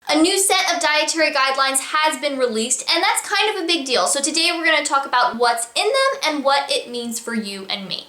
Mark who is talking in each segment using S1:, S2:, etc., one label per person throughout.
S1: A new set of dietary guidelines has been released, and that's kind of a big deal. So today we're going to talk about what's in them and what it means for you and me.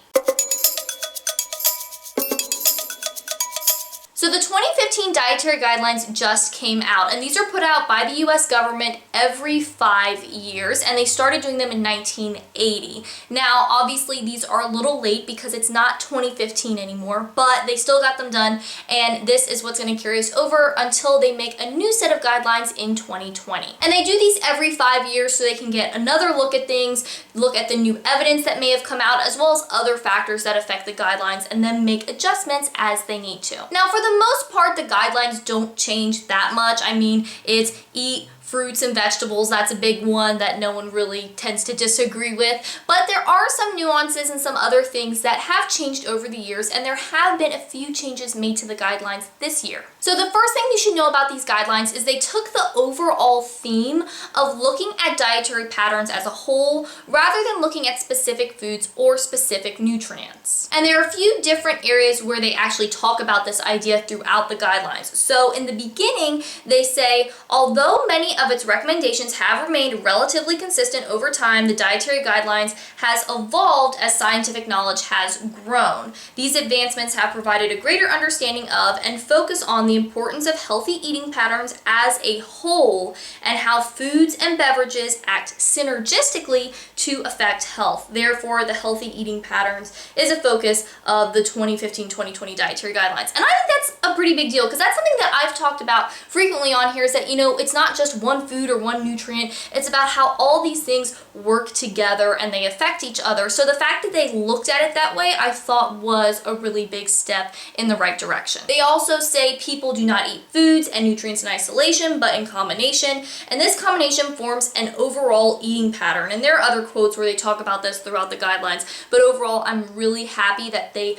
S1: So the 2015 Dietary Guidelines just came out, and these are put out by the US government every 5 years, and they started doing them in 1980. Now, obviously, these are a little late because it's not 2015 anymore, but they still got them done, and this is what's going to carry us over until they make a new set of guidelines in 2020. And they do these every 5 years so they can get another look at things, look at the new evidence that may have come out, as well as other factors that affect the guidelines, and then make adjustments as they need to. Now, for the most part, the guidelines don't change that much. I mean, it's eat fruits and vegetables. That's a big one that no one really tends to disagree with. But there are some nuances and some other things that have changed over the years, and there have been a few changes made to the guidelines this year. So the first thing you should know about these guidelines is they took the overall theme of looking at dietary patterns as a whole rather than looking at specific foods or specific nutrients. And there are a few different areas where they actually talk about this idea throughout the guidelines. So in the beginning, they say, although many of its recommendations have remained relatively consistent over time, the dietary guidelines has evolved as scientific knowledge has grown. These advancements have provided a greater understanding of and focus on the importance of healthy eating patterns as a whole and how foods and beverages act synergistically to affect health. Therefore, the healthy eating patterns is a focus of the 2015-2020 dietary guidelines. And I think that's a pretty big deal because that's something that I've talked about frequently on here is that, it's not just one food or one nutrient. It's about how all these things work together and they affect each other. So the fact that they looked at it that way, I thought was a really big step in the right direction. They also say people do not eat foods and nutrients in isolation, but in combination. And this combination forms an overall eating pattern. And there are other quotes where they talk about this throughout the guidelines. But overall, I'm really happy that they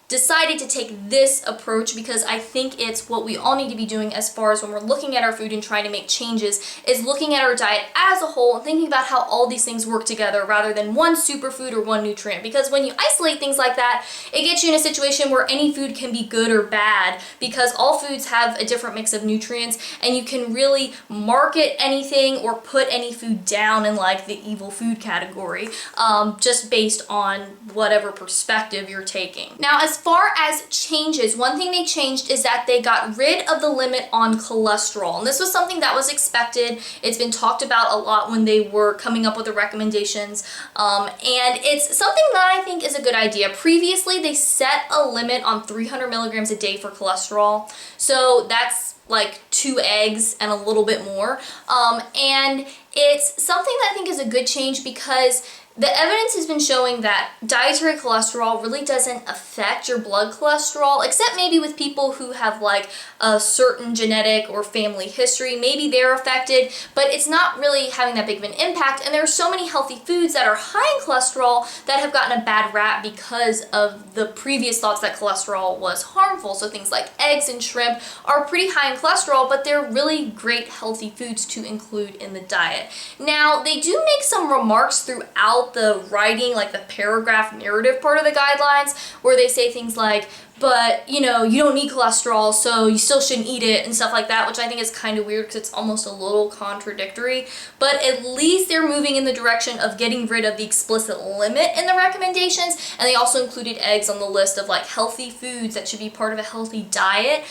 S1: decided to take this approach because I think it's what we all need to be doing as far as when we're looking at our food and trying to make changes, is looking at our diet as a whole and thinking about how all these things work together rather than one superfood or one nutrient. Because when you isolate things like that, it gets you in a situation where any food can be good or bad because all foods have a different mix of nutrients, and you can really market anything or put any food down in like the evil food category just based on whatever perspective you're taking. Now, as far as changes, one thing they changed is that they got rid of the limit on cholesterol. And this was something that was expected. It's been talked about a lot when they were coming up with the recommendations. And it's something that I think is a good idea. Previously, they set a limit on 300 milligrams a day for cholesterol. So that's like 2 eggs and a little bit more. And it's something that I think is a good change because the evidence has been showing that dietary cholesterol really doesn't affect your blood cholesterol, except maybe with people who have like a certain genetic or family history. Maybe they're affected, but it's not really having that big of an impact. And there are so many healthy foods that are high in cholesterol that have gotten a bad rap because of the previous thoughts that cholesterol was harmful. So things like eggs and shrimp are pretty high in cholesterol, but they're really great healthy foods to include in the diet. Now, they do make some remarks throughout the writing, like the paragraph narrative part of the guidelines, where they say things like, but you don't need cholesterol, so you still shouldn't eat it and stuff like that, which I think is kind of weird because it's almost a little contradictory. But at least they're moving in the direction of getting rid of the explicit limit in the recommendations, and they also included eggs on the list of like healthy foods that should be part of a healthy diet.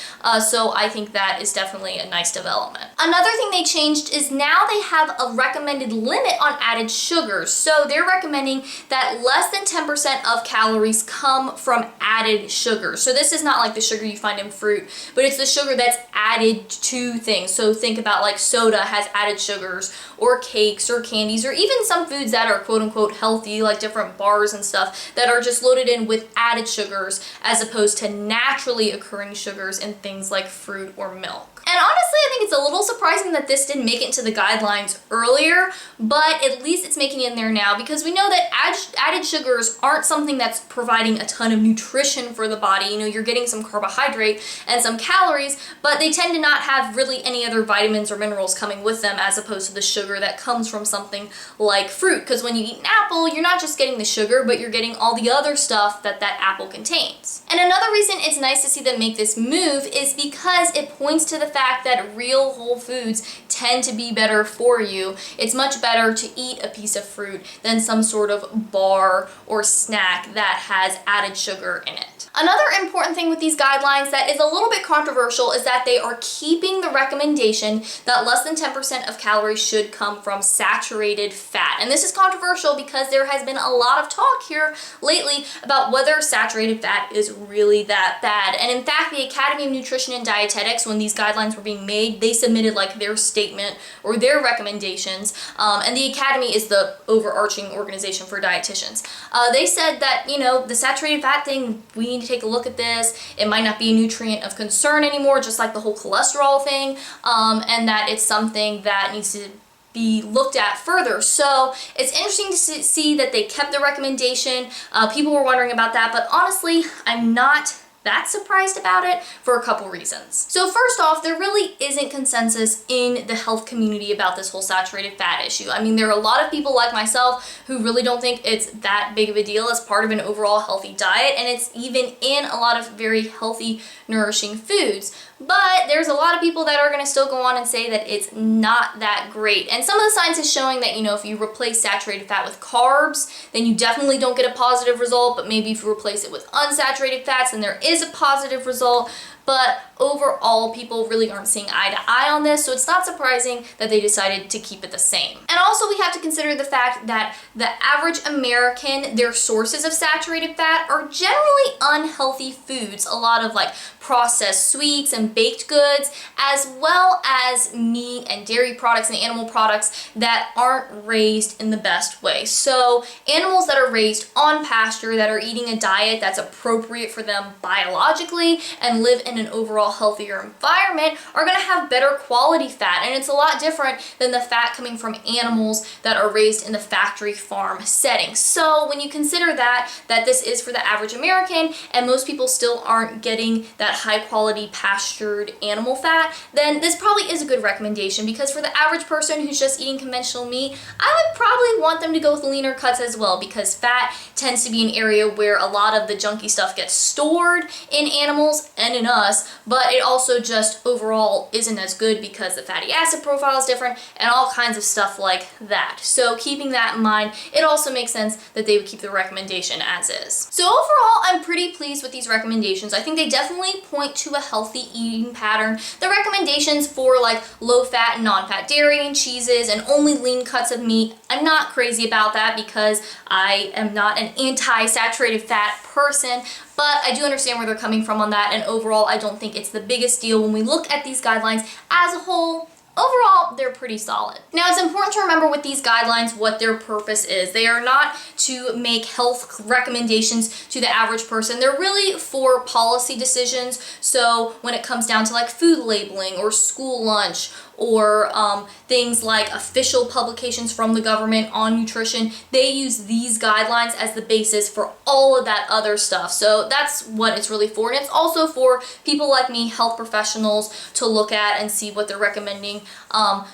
S1: So I think that is definitely a nice development. Another thing they changed is now they have a recommended limit on added sugars. So they're recommending that less than 10% of calories come from added sugars. So this is not like the sugar you find in fruit, but it's the sugar that's added to things. So think about like soda has added sugars, or cakes or candies, or even some foods that are quote unquote healthy, like different bars and stuff that are just loaded in with added sugars as opposed to naturally occurring sugars in things like fruit or milk. And honestly, I think it's a little surprising that this didn't make it into the guidelines earlier, but at least it's making it in there now because we know that added sugars aren't something that's providing a ton of nutrition for the body. You're getting some carbohydrate and some calories, but they tend to not have really any other vitamins or minerals coming with them as opposed to the sugar that comes from something like fruit. Because when you eat an apple, you're not just getting the sugar, but you're getting all the other stuff that apple contains. And another reason it's nice to see them make this move is because it points to the fact that real whole foods tend to be better for you. It's much better to eat a piece of fruit than some sort of bar or snack that has added sugar in it. Another important thing with these guidelines that is a little bit controversial is that they are keeping the recommendation that less than 10% of calories should come from saturated fat. And this is controversial because there has been a lot of talk here lately about whether saturated fat is really that bad. And in fact, the Academy of Nutrition and Dietetics, when these guidelines were being made, they submitted like their statement or their recommendations. And the Academy is the overarching organization for dietitians. They said that, you know, the saturated fat thing, we need to take a look at this. It might not be a nutrient of concern anymore, just like the whole cholesterol thing, and that it's something that needs to be looked at further. So it's interesting to see that they kept the recommendation. People were wondering about that, but honestly, I'm not that surprised about it for a couple reasons. So first off, there really isn't consensus in the health community about this whole saturated fat issue. I mean, there are a lot of people like myself who really don't think it's that big of a deal as part of an overall healthy diet, and it's even in a lot of very healthy, nourishing foods. But there's a lot of people that are going to still go on and say that it's not that great. And some of the science is showing that, you know, if you replace saturated fat with carbs, then you definitely don't get a positive result. But maybe if you replace it with unsaturated fats, then there is a positive result. But overall, people really aren't seeing eye to eye on this, so it's not surprising that they decided to keep it the same. And also, we have to consider the fact that the average American, their sources of saturated fat are generally unhealthy foods. A lot of like processed sweets and baked goods, as well as meat and dairy products and animal products that aren't raised in the best way. So animals that are raised on pasture, that are eating a diet that's appropriate for them biologically and live in an overall healthier environment, are going to have better quality fat. And it's a lot different than the fat coming from animals that are raised in the factory farm setting. So when you consider that this is for the average American and most people still aren't getting that high quality pastured animal fat, then this probably is a good recommendation, because for the average person who's just eating conventional meat, I would probably want them to go with leaner cuts as well, because fat tends to be an area where a lot of the junky stuff gets stored in animals and in us, but it also just overall isn't as good because the fatty acid profile is different and all kinds of stuff like that. So keeping that in mind, it also makes sense that they would keep the recommendation as is. So overall, I'm pretty pleased with these recommendations. I think they definitely point to a healthy eating pattern. The recommendations for like low fat and non-fat dairy and cheeses and only lean cuts of meat, I'm not crazy about that because I am not an anti-saturated fat person, but I do understand where they're coming from on that, and overall I don't think it's the biggest deal when we look at these guidelines as a whole. Overall, they're pretty solid. Now, it's important to remember with these guidelines what their purpose is. They are not to make health recommendations to the average person. They're really for policy decisions. So when it comes down to like food labeling or school lunch or things like official publications from the government on nutrition, they use these guidelines as the basis for all of that other stuff. So that's what it's really for. And it's also for people like me, health professionals, to look at and see what they're recommending.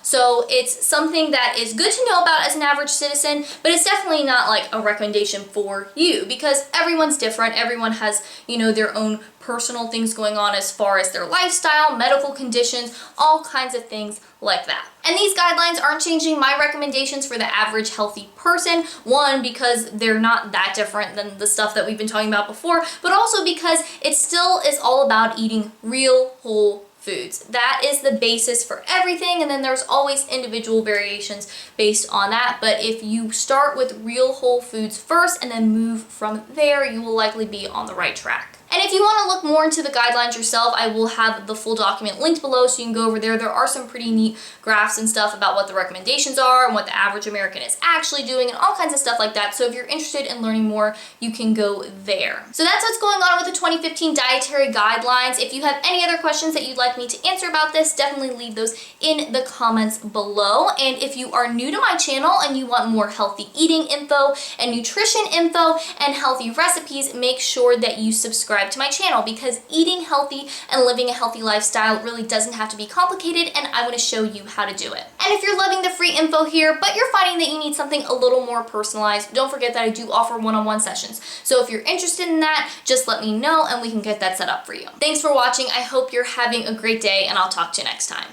S1: So it's something that is good to know about as an average citizen, but it's definitely not like a recommendation for you, because everyone's different. Everyone has, you know, their own personal things going on as far as their lifestyle, medical conditions, all kinds of things like that. And these guidelines aren't changing my recommendations for the average healthy person. One, because they're not that different than the stuff that we've been talking about before, but also because it still is all about eating real whole foods. That is the basis for everything, and then there's always individual variations based on that. But if you start with real whole foods first and then move from there, you will likely be on the right track. And if you want to look more into the guidelines yourself, I will have the full document linked below so you can go over there. There are some pretty neat graphs and stuff about what the recommendations are and what the average American is actually doing and all kinds of stuff like that. So if you're interested in learning more, you can go there. So that's what's going on with the 2015 Dietary Guidelines. If you have any other questions that you'd like me to answer about this, definitely leave those in the comments below. And if you are new to my channel and you want more healthy eating info and nutrition info and healthy recipes, make sure that you subscribe to my channel, because eating healthy and living a healthy lifestyle really doesn't have to be complicated, and I want to show you how to do it. And if you're loving the free info here, but you're finding that you need something a little more personalized, don't forget that I do offer one-on-one sessions. So if you're interested in that, just let me know and we can get that set up for you. Thanks for watching. I hope you're having a great day, and I'll talk to you next time.